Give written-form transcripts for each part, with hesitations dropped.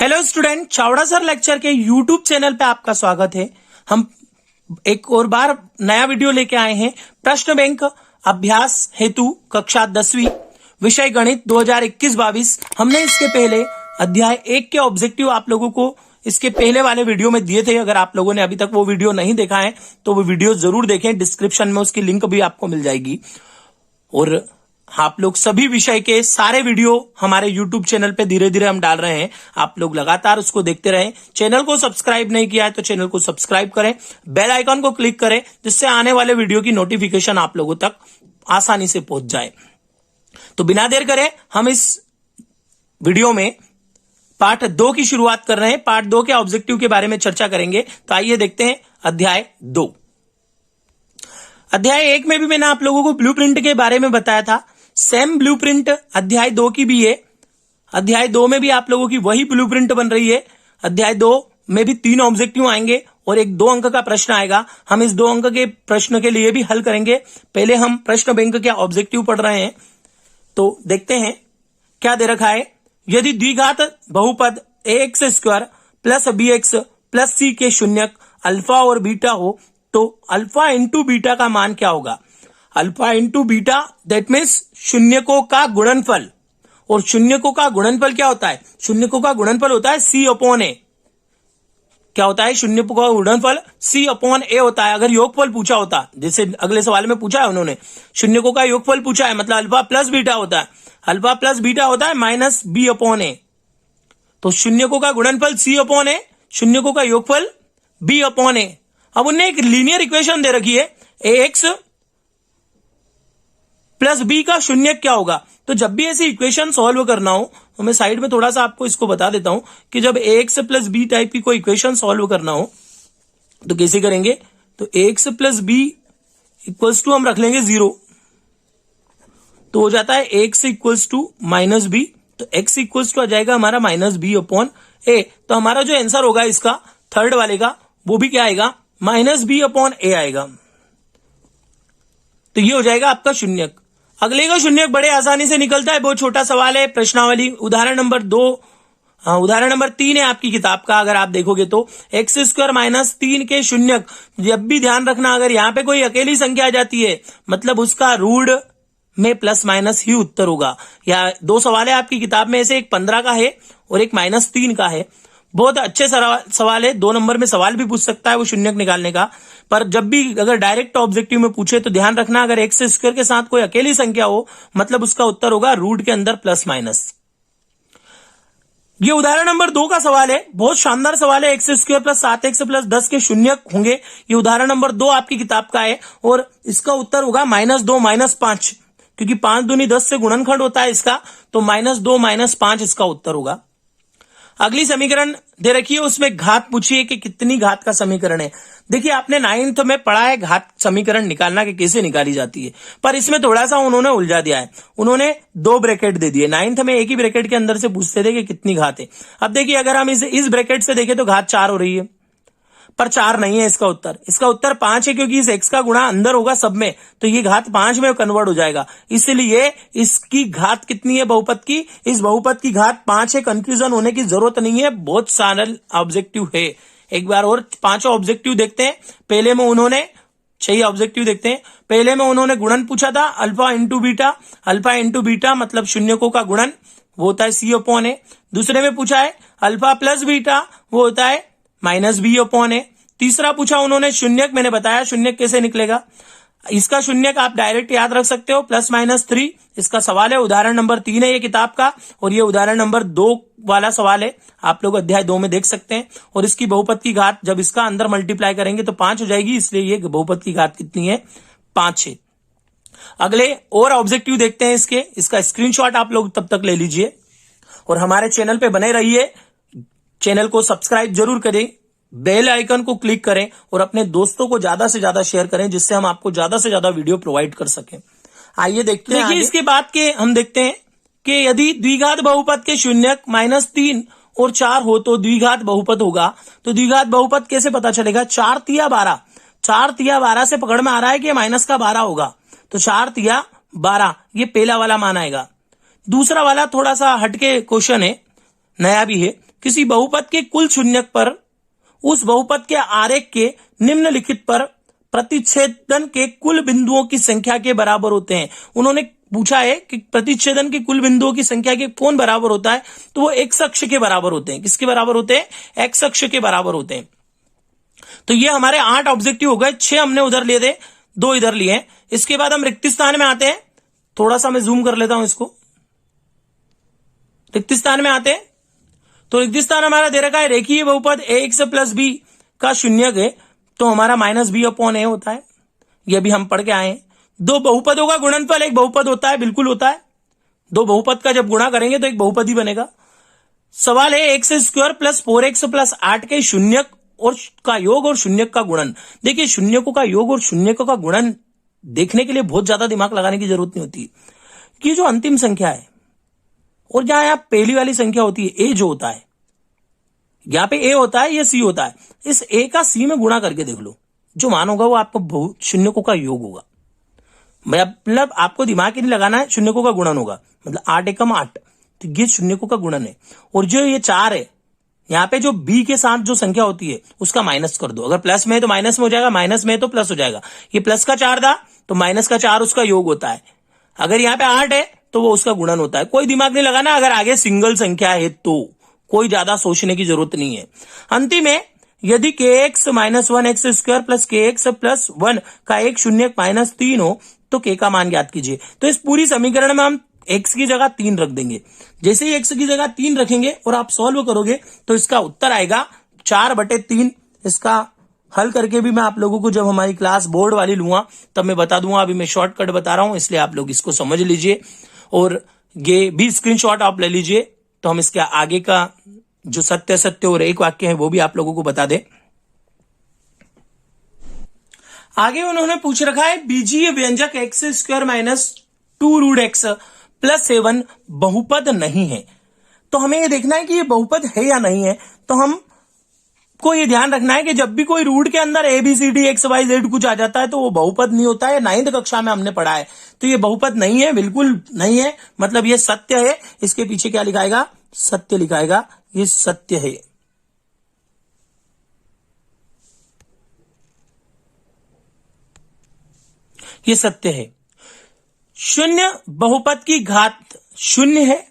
Hello student, Chavda sir lecture के YouTube channel पे आपका स्वागत है। हम एक और बार नया वीडियो लेके आए हैं। प्रश्न बैंक अभ्यास हेतु कक्षा 10वीं विषय गणित 2021-22। हमने इसके पहले अध्याय 1 के ऑब्जेक्टिव आप लोगों को इसके पहले वाले वीडियो में दिए थे। अगर आप लोगों ने अभी तक वो वीडियो नहीं देखा है तो वो वीडियो जरूर देखें, डिस्क्रिप्शन में उसकी लिंक भी आपको मिल जाएगी। और आप लोग सभी विषय के सारे वीडियो हमारे YouTube चैनल पे धीरे धीरे हम डाल रहे हैं, आप लोग लगातार उसको देखते रहें। चैनल को सब्सक्राइब नहीं किया है तो चैनल को सब्सक्राइब करें, बेल आइकन को क्लिक करें जिससे आने वाले वीडियो की नोटिफिकेशन आप लोगों तक आसानी से पहुंच जाए। तो बिना देर करे हम इस वीडियो में पार्ट 2 की शुरुआत कर रहे हैं। पार्ट 2 के ऑब्जेक्टिव के बारे में चर्चा करेंगे। तो आइए देखते हैं अध्याय 2। अध्याय 1 में भी मैंने आप लोगों को ब्लूप्रिंट के बारे में बताया था। सेम ब्लूप्रिंट अध्याय 2 की भी है। अध्याय 2 में भी आप लोगों की वही ब्लूप्रिंट बन रही है। अध्याय 2 में भी 3 ऑब्जेक्टिव आएंगे और एक 2 अंक का प्रश्न आएगा। हम इस 2 अंक के प्रश्न के लिए भी हल करेंगे। पहले हम प्रश्न बैंक के ऑब्जेक्टिव पढ़ रहे हैं तो देखते हैं क्या दे रखा है। यदि द्विघात बहुपद ax² plus bx plus c के शून्यक अल्फा और बीटा हो तो अल्फा इंटू बीटा का मान क्या होगा। Alpha into beta that means शून्यकों का गुणनफल। और शून्यकों का गुणनफल क्या होता है? शून्यकों का गुणनफल होता है c/a। क्या होता है? शून्यकों का गुणनफल c/a होता है। अगर योगफल पूछा होता, जैसे अगले सवाल में पूछा है उन्होंने, शून्यकों का योगफल पूछा है मतलब अल्फा प्लस बीटा होता है। अल्फा प्लस बीटा होता है माइनस b/a। तो शून्यकों का गुणनफल c/a, शून्यकों का योगफल b/a। अब उन्हें एक लीनियर इक्वेशन दे रखी है, ax प्लस बी का शून्यक क्या होगा। तो जब भी ऐसी इक्वेशन सॉल्व करना हो तो मैं साइड में थोड़ा सा आपको इसको बता देता हूं कि जब ax प्लस बी टाइप की कोई इक्वेशन सॉल्व करना हो तो कैसे करेंगे। तो ax plus b equals to हम रख लेंगे 0, तो हो जाता है x equals to minus b. तो x इक्वल्स टू आ जाएगा हमारा माइनस b/a। तो हमारा जो आंसर होगा इसका थर्ड वाले का वो भी क्या आएगा, माइनस b/a आएगा। तो ये हो जाएगा आपका शून्यक। अगले का शून्यक बड़े आसानी से निकलता है, बहुत छोटा सवाल है। प्रश्नावली उदाहरण नंबर 2, उदाहरण नंबर 3 है आपकी किताब का। अगर आप देखोगे तो x² माइनस 3 के शून्यक। जब भी ध्यान रखना, अगर यहाँ पे कोई अकेली संख्या आ जाती है मतलब उसका रूट में प्लस माइनस ही उत्तर होगा। या 2 सवाल है आपकी किताब में, ऐसे एक 15 का है और एक -3 का है। बहुत अच्छे सवाल है, 2 नंबर में सवाल भी पूछ सकता है वो शून्यक निकालने का। पर जब भी अगर डायरेक्ट ऑब्जेक्टिव में पूछे तो ध्यान रखना, अगर x² के साथ कोई अकेली संख्या हो मतलब उसका उत्तर होगा रूट के अंदर प्लस माइनस। ये उदाहरण नंबर 2 का सवाल है, बहुत शानदार सवाल है। x² प्लस 7x प्लस 10 के शून्यक होंगे। ये उदाहरण नंबर 2 आपकी किताब का है और इसका उत्तर होगा -2 -5, क्योंकि 5 दूनी 10 से गुणनखंड होता है इसका। तो -2 -5 इसका उत्तर होगा। अगली समीकरण दे रखी है, उसमें घात पूछिए कि कितनी घात का समीकरण है। देखिए आपने 9th में पढ़ा है घात समीकरण निकालना कि कैसे निकाली जाती है, पर इसमें थोड़ा सा उन्होंने उलझा दिया है। उन्होंने 2 ब्रैकेट दे दिए। 9th में एक ही ब्रैकेट के अंदर से पूछते थे कि कितनी घात है। अब देखिए अगर हम इस ब्रैकेट से देखें तो घात 4 हो रही है, पर 4 नहीं है इसका उत्तर। इसका उत्तर 5 है, क्योंकि इस x का गुणा अंदर होगा सब में, तो ये घात 5 में कन्वर्ट हो जाएगा। इसलिए इसकी घात कितनी है बहुपद की? इस बहुपद की घात 5 है। कंफ्यूजन होने की जरूरत नहीं है, बहुत सरल ऑब्जेक्टिव है। एक बार और 5 ऑब्जेक्टिव देखते हैं। पहले में उन्होंने 6 ऑब्जेक्टिव देखते हैं। पहले में उन्होंने गुणन पूछा था, alpha into beta. Alpha into beta मतलब शून्यकों का गुणन, वो होता है c/a। दूसरे में पूछा है अल्फा प्लस बीटा, वो होता है माइनस b/a। तीसरा पूछा उन्होंने शून्यक, मैंने बताया शून्यक कैसे निकलेगा। इसका शून्यक आप डायरेक्ट याद रख सकते हो, +-3। इसका सवाल है, उदाहरण नंबर 3 है ये किताब का, और ये उदाहरण नंबर 2 वाला सवाल है। आप लोग अध्याय 2 में देख सकते हैं। और इसकी बहुपद की घात जब इसका अंदर मल्टीप्लाई करेंगे तो 5 हो जाएगी, इसलिए ये बहुपद की घात कितनी है, 5 है। अगले और ऑब्जेक्टिव देखते हैं इसके। इसका स्क्रीनशॉट आप लोग तब तक ले लीजिए और हमारे चैनल पे बने रहिए। चैनल को सब्सक्राइब जरूर करें, बेल आइकन को क्लिक करें और अपने दोस्तों को ज्यादा से ज्यादा शेयर करें, जिससे हम आपको ज्यादा से ज्यादा वीडियो प्रोवाइड कर सकें। आइए देखते हैं। देखिए इसके बाद के हम देखते हैं कि यदि द्विघात बहुपद के शून्यक -3 और 4 हो तो द्विघात बहुपद होगा। तो द्विघात बहुपद कैसे पता चलेगा? 4 तिया 12, 4 तिया 12 से पकड़ में आ रहा है कि माइनस का 12 होगा। तो 4 तिया 12 ये पहला वाला मान आएगा। दूसरा वाला थोड़ा सा हटके क्वेश्चन है, नया भी है। किसी बहुपद के कुल शून्यक पर उस बहुपद के आरेख के निम्नलिखित पर प्रतिच्छेदन के कुल बिंदुओं की संख्या के बराबर होते हैं। उन्होंने पूछा है कि प्रतिच्छेदन के कुल बिंदुओं की संख्या के कौन बराबर होता है, तो वो एक्स अक्ष के बराबर होते हैं। किसके बराबर होते हैं? एक्स अक्ष के बराबर होते हैं। तो ये हमारे 8 ऑब्जेक्टिव हो गए, 6 हमने उधर लिए थे, 2 इधर लिए हैं। इसके बाद हम रिक्त स्थान में आते हैं। थोड़ा सा मैं जूम कर लेता हूं इसको। रिक्त स्थान में आते हैं तो रिक्त स्थान हमारा दे रखा है रेखीय बहुपद ax प्लस बी का शून्यक है, तो हमारा माइनस बी अपॉन ए होता है। ये भी हम पढ़ के आए हैं। 2 बहुपदों का गुणनफल एक बहुपद होता है, बिल्कुल होता है। 2 बहुपद का जब गुणा करेंगे तो एक बहुपद ही बनेगा। सवाल है x square plus 4x plus 8 के शून्यक और का योग और शून्यक का गुणन। देखिए, शून्यकों का योग और शून्यकों का गुणन देखने के लिए बहुत ज्यादा दिमाग लगाने की जरूरत नहीं होती। ये जो अंतिम संख्या है और जहां यहां पहली वाली संख्या होती है, ए जो होता है, यहां पे ए होता है, ये सी होता है। इस ए का सी में गुणा करके देख लो, जो मान होगा वो आपको शून्यकों का योग होगा। मतलब आपको दिमाग ही नहीं लगाना है, शून्यकों का गुणन होगा। मतलब 8 एकम 8, तो ये शून्यकों का गुणन है। और जो ये 4 है, यहाँ पे जो बी के साथ जो संख्या होती है उसका माइनस कर दो। अगर प्लस में है तो माइनस में हो जाएगा, माइनस में है तो प्लस हो जाएगा। ये प्लस का 4 था तो माइनस का 4 उसका योग होता है। अगर यहाँ पे 8 है तो वो उसका गुणन होता है। कोई दिमाग नहीं लगाना। अगर आगे सिंगल संख्या है तो कोई ज्यादा सोचने की जरूरत नहीं है। अंतिम में यदि kx minus 1 x square plus kx plus 1 का एक शून्यक माइनस 3 हो तो k का मान ज्ञात कीजिए। तो इस पूरी समीकरण में हम x की जगह 3 रख देंगे। जैसे ही x की जगह 3 रखेंगे और आप सॉल्व करोगे तो इसका उत्तर आएगा 4/3। इसका हल करके भी मैं आप लोगों को जब हमारी क्लास बोर्ड वाली लूंगा तब मैं बता दूंगा। अभी मैं शॉर्टकट बता रहा हूं, इसलिए आप लोग इसको समझ लीजिए और ये भी स्क्रीनशॉट आप ले लीजिए। तो हम इसके आगे का जो सत्य सत्य और एक वाक्य है वो भी आप लोगों को बता दें। आगे उन्होंने पूछ रखा है बीजीय व्यंजक x square minus 2 root x plus 7 बहुपद नहीं है। तो हमें ये देखना है कि ये बहुपद है या नहीं है। तो हम को ये ध्यान रखना है कि जब भी कोई रूट के अंदर ABCD XYZ कुछ आ जाता है तो वो बहुपद नहीं होता है। 9th कक्षा में हमने पढ़ा है। तो ये बहुपद नहीं है, बिल्कुल नहीं है। मतलब ये सत्य है। इसके पीछे क्या लिखाएगा? सत्य लिखाएगा। ये सत्य है। ये सत्य है। शून्य बहुपद की घात शून्य है,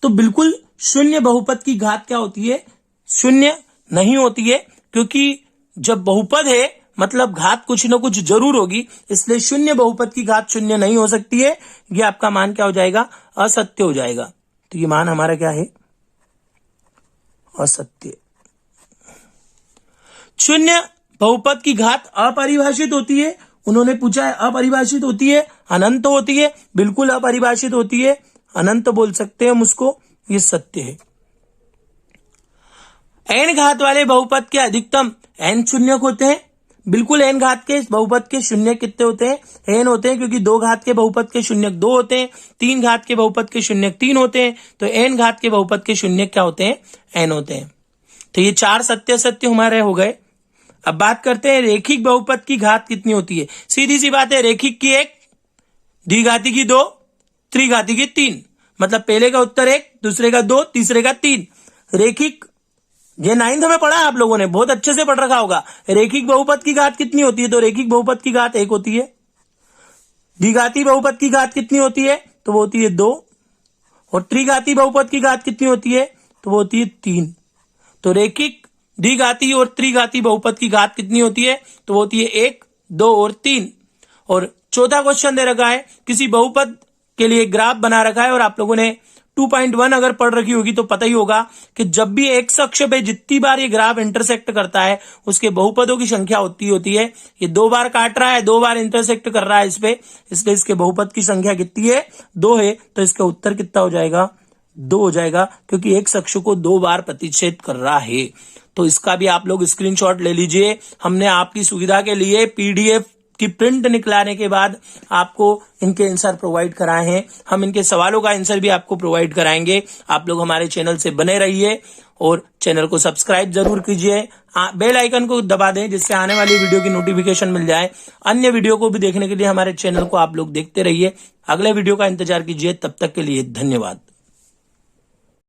तो बिल्कुल शून्य बहुपद की घात क्या होती है? शून्य नहीं होती है, क्योंकि जब बहुपद है मतलब घात कुछ ना कुछ जरूर होगी। इसलिए शून्य बहुपद की घात शून्य नहीं हो सकती है। ये आपका मान क्या हो जाएगा? असत्य हो जाएगा। तो ये मान हमारा क्या है? असत्य। शून्य बहुपद की घात अपरिभाषित होती है। उन्होंने पूछा है अपरिभाषित होती है, अनंत होती है? बिल्कुल अपरिभाषित होती है, अनंत बोल सकते हैं हम उसको। ये सत्य है। n घात वाले बहुपद के अधिकतम n शून्यक होते हैं। बिल्कुल n घात के बहुपद के शून्य कितने होते हैं? n होते हैं, क्योंकि 2 घात के बहुपद के शून्यक 2 होते हैं, 3 घात के बहुपद के शून्यक 3 होते हैं। तो n घात के बहुपद के शून्यक क्या होते हैं? n होते हैं। तो ये 4 सत्य सत्य हमारे हो गए। अब बात करते हैं रेखिक बहुपद की घात कितनी होती है। सीधी सी बात है, रेखिक की 1, द्विघाती की 2, त्रिघाती की 3। मतलब पहले का उत्तर 1, दूसरे का 2, तीसरे का 3। रेखिक, ये 9th में पढ़ा है आप लोगों ने, बहुत अच्छे से पढ़ रखा होगा। रेखिक बहुपद की घात कितनी होती है? तो रेखिक बहुपद की घात 1 होती है। द्विघाती बहुपद की घात कितनी होती है? तो वो होती है 2। और त्रिघाती बहुपद की घात कितनी होती है? तो वो होती है 3। तो रेखिक, द्विघाती और त्रिघाती बहुपद की घात कितनी होती है? तो वो होती है 1, 2 और 3। और चौथा क्वेश्चन दे रखा है, किसी बहुपद के लिए ग्राफ बना रखा है और आप लोगों ने 2.1 अगर पढ़ रखी होगी तो पता ही होगा कि जब भी एक्स अक्ष पे जितनी बार ये ग्राफ इंटरसेक्ट करता है उसके बहुपदों की संख्या होती है। ये 2 बार काट रहा है, 2 बार इंटरसेक्ट कर रहा है इस पे, इसलिए इसके बहुपद की संख्या कितनी है? 2 है। तो इसका उत्तर कितना हो जाएगा? 2 हो जाएगा, क्योंकि एक्स अक्ष को 2 बार प्रतिच्छेद कर रहा है। तो इसका भी आप लोग स्क्रीनशॉट ले लीजिए। हमने आपकी सुविधा के लिए PDF की प्रिंट निकलाने के बाद आपको इनके आंसर प्रोवाइड कराए हैं। हम इनके सवालों का आंसर भी आपको प्रोवाइड कराएंगे। आप लोग हमारे चैनल से बने रहिए और चैनल को सब्सक्राइब जरूर कीजिए। बेल आइकन को दबा दें जिससे आने वाली वीडियो की नोटिफिकेशन मिल जाए। अन्य वीडियो को भी देखने के लिए हमारे चैनल को आप लोग देखते रहिए। अगले वीडियो का इंतजार कीजिए। तब तक के लिए धन्यवाद।